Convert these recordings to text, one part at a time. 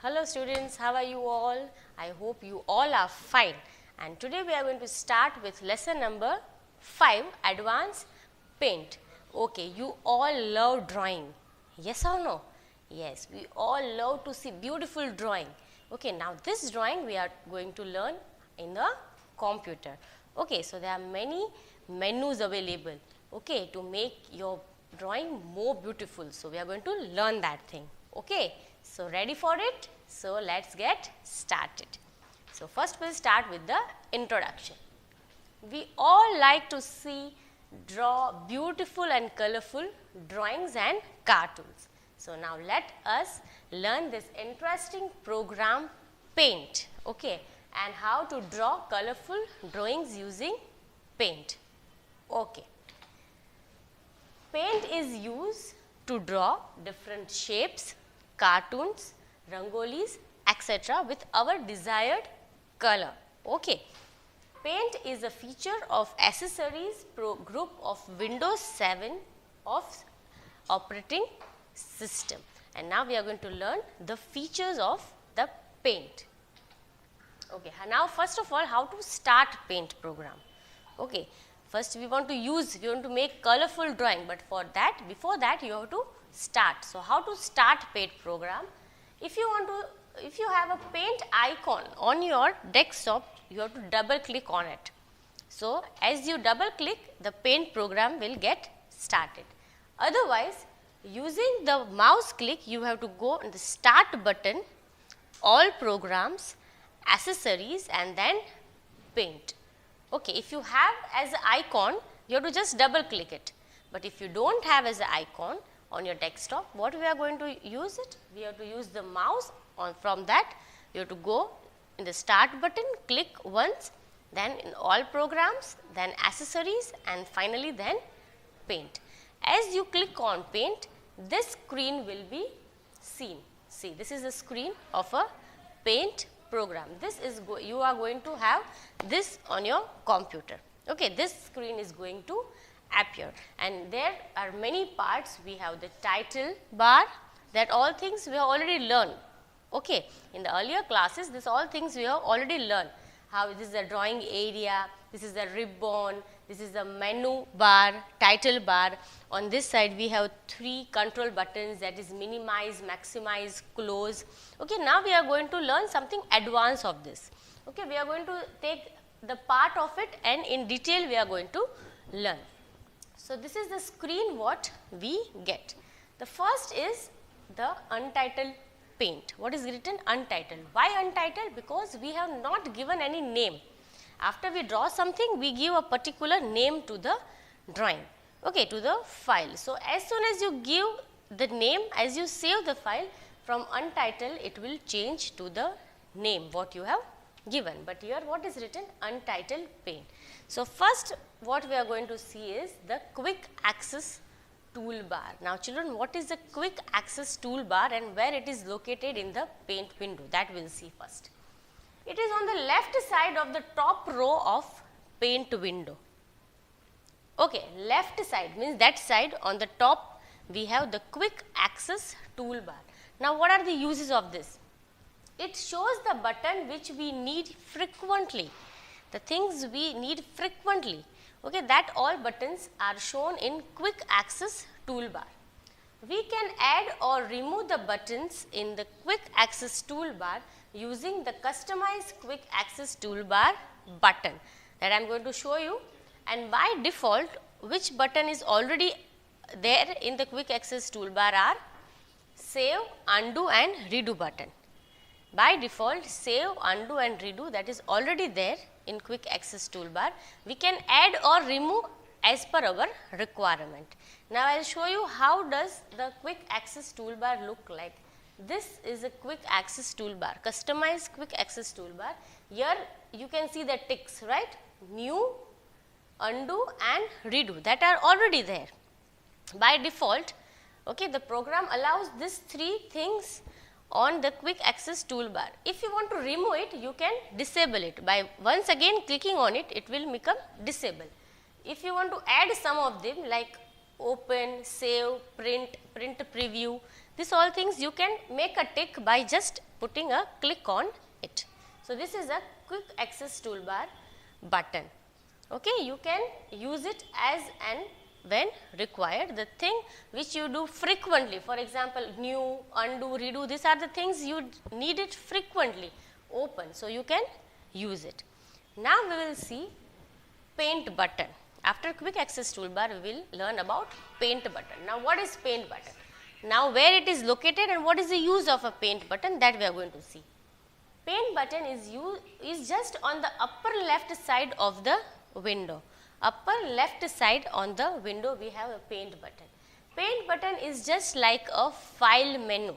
Hello students, how are you all? I hope you all are fine. And today we are going to start with lesson number 5, Advanced Paint. Okay, you all love drawing. Yes or no? Yes, we all love to see beautiful drawing. Okay, now this drawing we are going to learn in the computer. Okay, so there are many menus available, okay, to make your drawing more beautiful. So we are going to learn that thing. Okay, so ready for it? So let's get started. So first we'll start with the introduction. We all like to see, draw beautiful and colorful drawings and cartoons. So now let us learn this interesting program Paint, okay, and how to draw colorful drawings using paint. Okay. Paint is used to draw different shapes, cartoons, rangolis, etc. with our desired color. Okay. Paint is a feature of accessories group of Windows 7 of operating system. And now we are going to learn the features of the paint. Okay. Now first of all, how to start paint program. Okay. First we want to make colorful drawing, but for that, before that you have to start. So how to start paint program? If you have a paint icon on your desktop, you have to double click on it. So as you double click, the paint program will get started. Otherwise, using the mouse click, you have to go on the start button, all programs, accessories, and then paint. Okay, if you have as an icon, you have to just double click it. But if you don't have as an icon on your desktop, what we are going to use it? We have to use the mouse. From that, you have to go in the start button, click once, then in all programs, then accessories, and finally then paint. As you click on paint, this screen will be seen. See, this is the screen of a paint program. You are going to have this on your computer. Okay, this screen is going to appear, and there are many parts. We have the title bar, that all things we have already learned. Okay, in the earlier classes, this all things we have already learned. How this is the drawing area, this is the ribbon, this is the menu bar, title bar. On this side we have 3 control buttons, that is minimize, maximize, close. Okay, now we are going to learn something advanced of this. Okay, we are going to take the part of it and in detail we are going to learn. So this is the screen what we get. The first is the untitled paint. What is written? Untitled. Why untitled? Because we have not given any name. After we draw something, we give a particular name to the drawing, okay, to the file. So as soon as you give the name, as you save the file, from untitled it will change to the name what you have given. But here what is written? Untitled paint. So first what we are going to see is the quick access toolbar. Now children, what is the quick access toolbar and where it is located in the paint window? That we will see first. It is on the left side of the top row of paint window. Okay, left side means that side. On the top we have the quick access toolbar. Now what are the uses of this? It shows the button which we need frequently, the things we need frequently. Okay, that all buttons are shown in quick access toolbar. We can add or remove the buttons in the quick access toolbar using the customized quick access toolbar button that I am going to show you. And by default, which button is already there in the quick access toolbar are save, undo and redo button. By default, save, undo and redo, that is already there in quick access toolbar. We can add or remove as per our requirement. Now I will show you how does the quick access toolbar look like. This is a quick access toolbar, customized quick access toolbar. Here you can see the ticks, right? New, undo and redo, that are already there. By default, okay, the program allows these 3 things on the quick access toolbar. If you want to remove it, you can disable it. By once again clicking on it, it will become disabled. If you want to add some of them like open, save, print, print preview, This all things you can make a tick by just putting a click on it. So, this is a quick access toolbar button. Okay, you can use it as and when required. The thing which you do frequently, for example, new, undo, redo, these are the things you need it frequently open. So, you can use it. Now, we will see paint button. After quick access toolbar, we will learn about paint button. Now, what is paint button? Now, where it is located and what is the use of a paint button, that we are going to see. Paint button is just on the upper left side of the window. Upper left side on the window we have a paint button. Paint button is just like a file menu.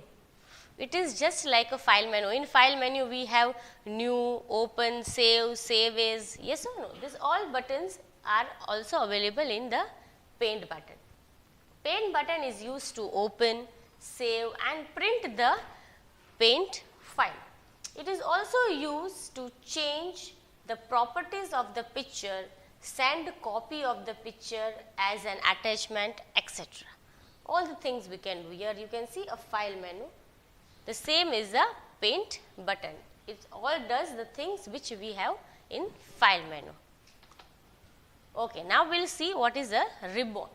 It is just like a file menu. In file menu we have new, open, save, save as, yes or no. These all buttons are also available in the paint button. Paint button is used to open, save and print the paint file. It is also used to change the properties of the picture, send copy of the picture as an attachment, etc. All the things we can do. Here you can see a file menu. The same is a paint button. It all does the things which we have in file menu. Okay, now we will see what is a ribbon.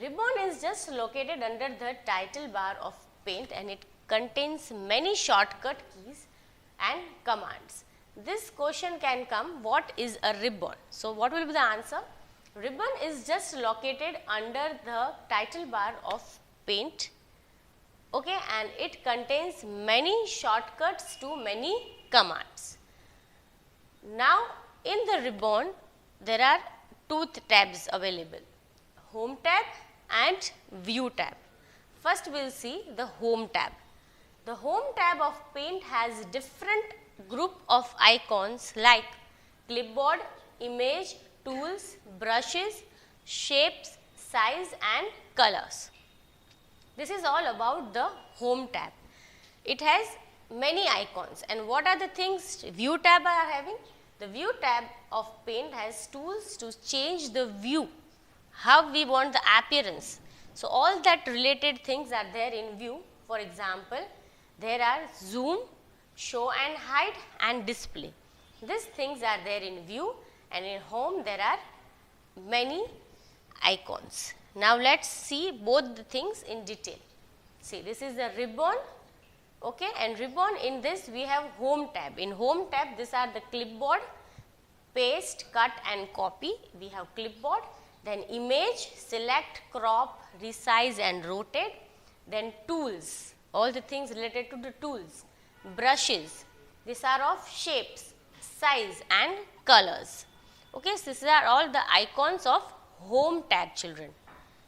Ribbon is just located under the title bar of paint and it contains many shortcut keys and commands. This question can come, what is a ribbon? So, what will be the answer? Ribbon is just located under the title bar of paint, okay, and it contains many shortcuts to many commands. Now, in the ribbon, there are two tabs available, home tab and view tab. First, we will see the home tab. The home tab of paint has different group of icons like clipboard, image, tools, brushes, shapes, size and colors. This is all about the home tab. It has many icons and what are the things view tab are having? The view tab of paint has tools to change the view, how we want the appearance. So, all that related things are there in view. For example, there are zoom, show and hide and display. These things are there in view and in home there are many icons. Now, let us see both the things in detail. See, this is the ribbon, okay, and ribbon in this we have home tab. In home tab, these are the clipboard, paste, cut and copy. We have clipboard, then image, select, crop, resize and rotate, then tools, all the things related to the tools, brushes, these are of shapes, size and colors. Okay, so these are all the icons of home tab, children.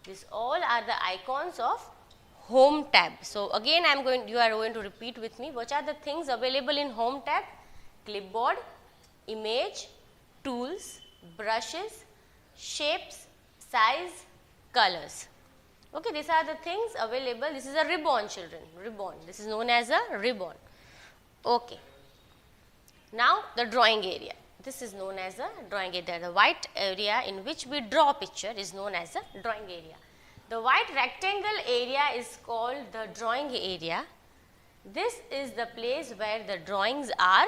These all are the icons of home tab. So, again you are going to repeat with me, what are the things available in home tab? Clipboard, image, tools, brushes, shapes, size, colors. Okay, these are the things available. This is a ribbon, children, ribbon. This is known as a ribbon. Okay. Now, the drawing area. This is known as a drawing area. The white area in which we draw picture is known as a drawing area. The white rectangle area is called the drawing area. This is the place where the drawings are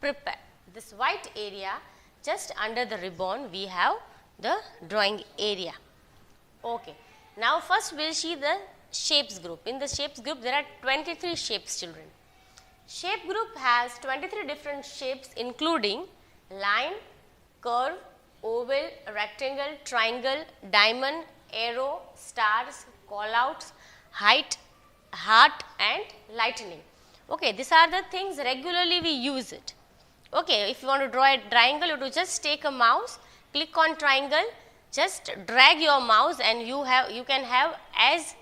prepared. This white area, just under the ribbon, we have the drawing area. Okay. Now, first we will see the shapes group. In the shapes group, there are 23 shapes, children. Shape group has 23 different shapes including line, curve, oval, rectangle, triangle, diamond, arrow, stars, callouts, height, heart and lightning. Okay, these are the things regularly we use it. Okay, if you want to draw a triangle, you have to just take a mouse, click on triangle, just drag your mouse and you can have as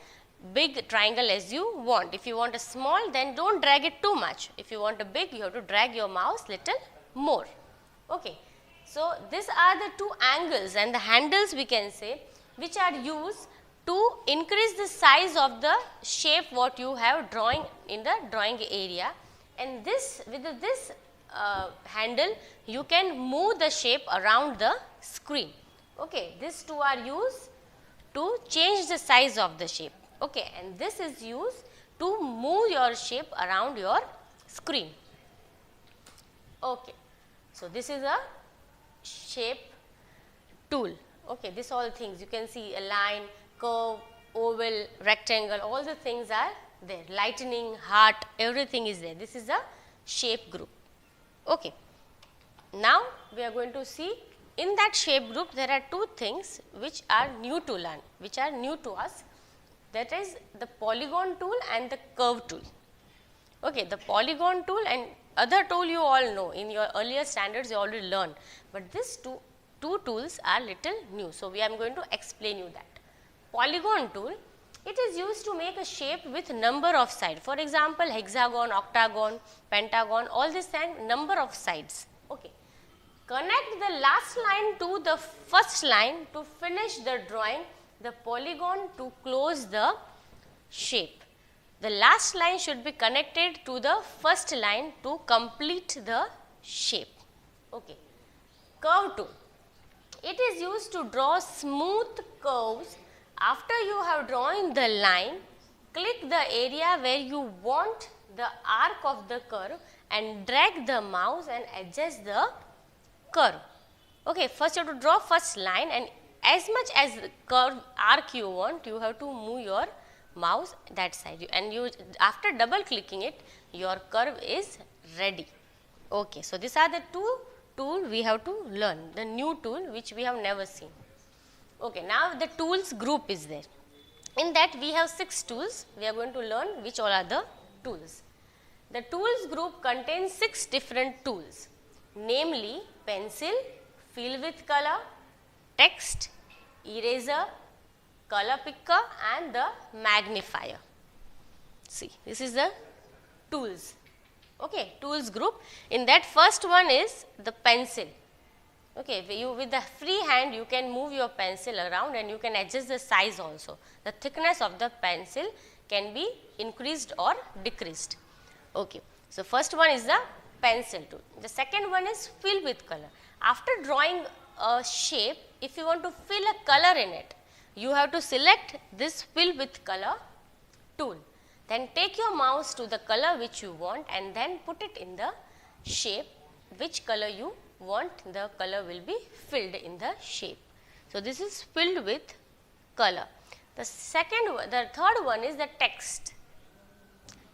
big triangle as you want. If you want a small, then don't drag it too much. If you want a big, you have to drag your mouse little more. Okay. So, these are the two angles and the handles we can say which are used to increase the size of the shape what you have drawing in the drawing area, and this with this handle you can move the shape around the screen. Okay. These two are used to change the size of the shape. Okay, and this is used to move your shape around your screen. Okay. So, this is a shape tool. Okay, this all things you can see, a line, curve, oval, rectangle, all the things are there. Lightning, heart, everything is there. This is a shape group. Okay. Now, we are going to see in that shape group there are two things which are new to learn, which are new to us, that is the polygon tool and the curve tool. Okay, the polygon tool and other tool you all know, in your earlier standards you already learned, but these two tools are little new. So, we are going to explain you that. Polygon tool, it is used to make a shape with number of sides. For example, hexagon, octagon, pentagon, all these things, number of sides. Okay. Connect the last line to the first line to finish the drawing, the polygon to close the shape. The last line should be connected to the first line to complete the shape. Okay. Curve tool. It is used to draw smooth curves. After you have drawn the line, click the area where you want the arc of the curve and drag the mouse and adjust the curve. Okay, first you have to draw first line, and as much as the curve arc you want, you have to move your mouse that side, and you after double clicking it, your curve is ready. Okay, so these are the two tools we have to learn, the new tool which we have never seen. Okay, now the tools group is there. In that we have 6 tools. We are going to learn which all are the tools. The tools group contains 6 different tools, namely pencil, fill with color, text, eraser, color picker and the magnifier. See, this is the tools. Okay, tools group. In that first one is the pencil. Okay, you with the free hand you can move your pencil around and you can adjust the size also. The thickness of the pencil can be increased or decreased. Okay, so first one is the pencil tool. The second one is fill with color. After drawing a shape, if you want to fill a color in it, you have to select this fill with color tool. Then take your mouse to the color which you want and then put it in the shape which color you want, the color will be filled in the shape. So, this is filled with color. The third one is the text.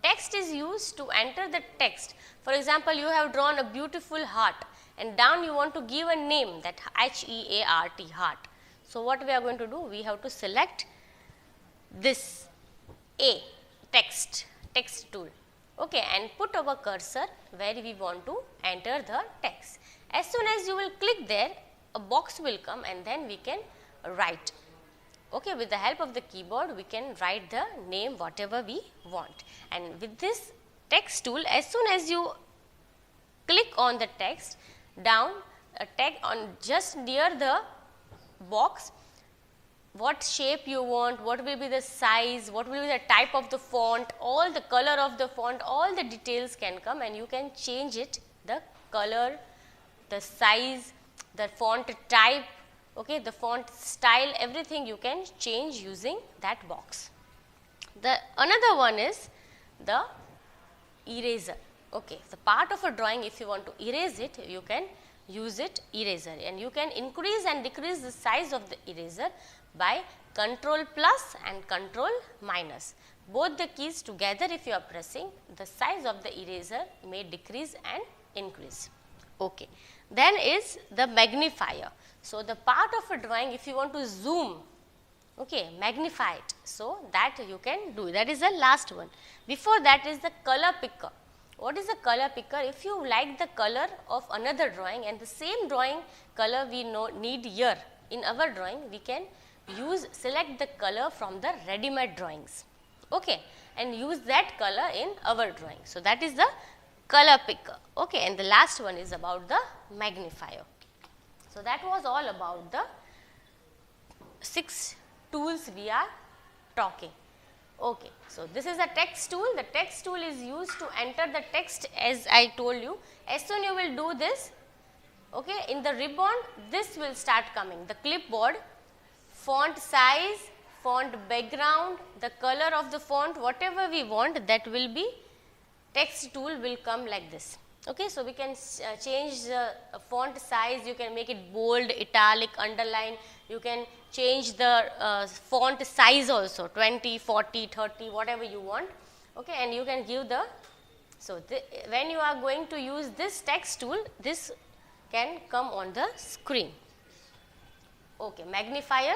Text is used to enter the text. For example, you have drawn a beautiful heart and down you want to give a name, that H-E-A-R-T, heart. So, what we are going to do? We have to select this A, text tool, okay, and put our cursor where we want to enter the text. As soon as you will click there, a box will come and then we can write. Okay, with the help of the keyboard, we can write the name whatever we want. And with this text tool, as soon as you click on the text, down a tag on just near the box, what shape you want, what will be the size, what will be the type of the font, all the color of the font, all the details can come and you can change it, the color, the size, the font type, okay, the font style, everything you can change using that box. The another one is the eraser. Okay, the part of a drawing, if you want to erase it, you can use it eraser, and you can increase and decrease the size of the eraser by Ctrl plus and Ctrl minus. Both the keys together, if you are pressing, the size of the eraser may decrease and increase. Okay. Then is the magnifier. So, the part of a drawing, if you want to zoom, okay, magnify it, so that you can do. That is the last one. Before that is the color picker. What is the color picker? If you like the color of another drawing and the same drawing color we need here in our drawing, we can select the color from the ready-made drawings, okay, and use that color in our drawing. So, that is the color picker, okay, and the last one is about the magnifier. So, that was all about the 6 tools we are talking. Okay. So, this is a text tool. The text tool is used to enter the text, as I told you. As soon you will do this, okay, in the ribbon, this will start coming. The clipboard, font size, font background, the color of the font, whatever we want, that will be, text tool will come like this. Okay, so we can change the font size, you can make it bold, italic, underline, you can change the font size also, 20, 40, 30, whatever you want. Okay, and you can give the, so when you are going to use this text tool, this can come on the screen. Okay, magnifier,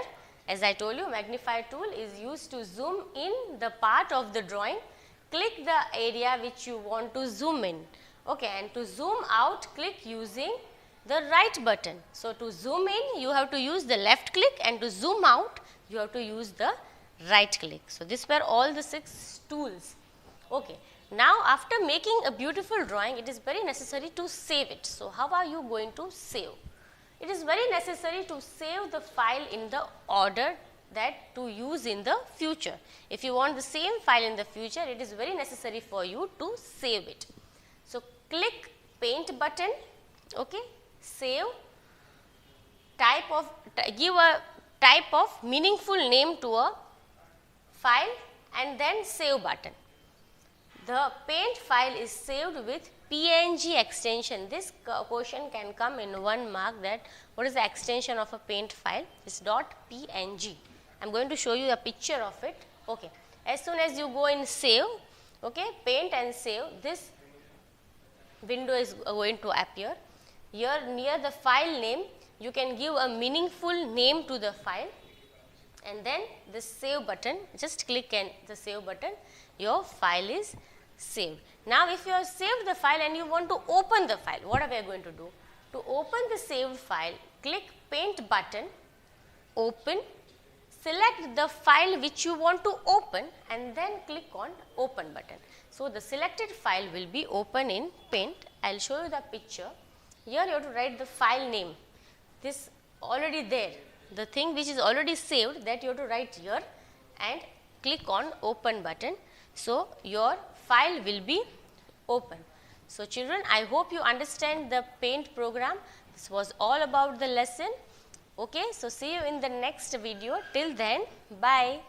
as I told you, magnifier tool is used to zoom in the part of the drawing. Click the area which you want to zoom in. Okay, and to zoom out, click using the right button. So, to zoom in, you have to use the left click, and to zoom out, you have to use the right click. So, these were all the 6 tools. Okay. Now, after making a beautiful drawing, it is very necessary to save it. So, how are you going to save? It is very necessary to save the file in the order that to use in the future. If you want the same file in the future, it is very necessary for you to save it. So, click paint button, okay, save, give a type of meaningful name to a file, and then save button. The paint file is saved with PNG extension. This question can come in 1 mark, that what is the extension of a paint file? It's .png. I am going to show you a picture of it. Okay. As soon as you go in save, okay, paint and save, this window is going to appear. Here near the file name, you can give a meaningful name to the file, and then the save button, just click on the save button, your file is saved. Now, if you have saved the file and you want to open the file, what are we going to do? To open the saved file, click paint button, open, select the file which you want to open, and then click on open button. So, the selected file will be open in paint. I will show you the picture. Here you have to write the file name, this already there, the thing which is already saved, that you have to write here and click on open button. So, your file will be open. So, children, I hope you understand the paint program. This was all about the lesson. Okay, so see you in the next video. Till then, bye.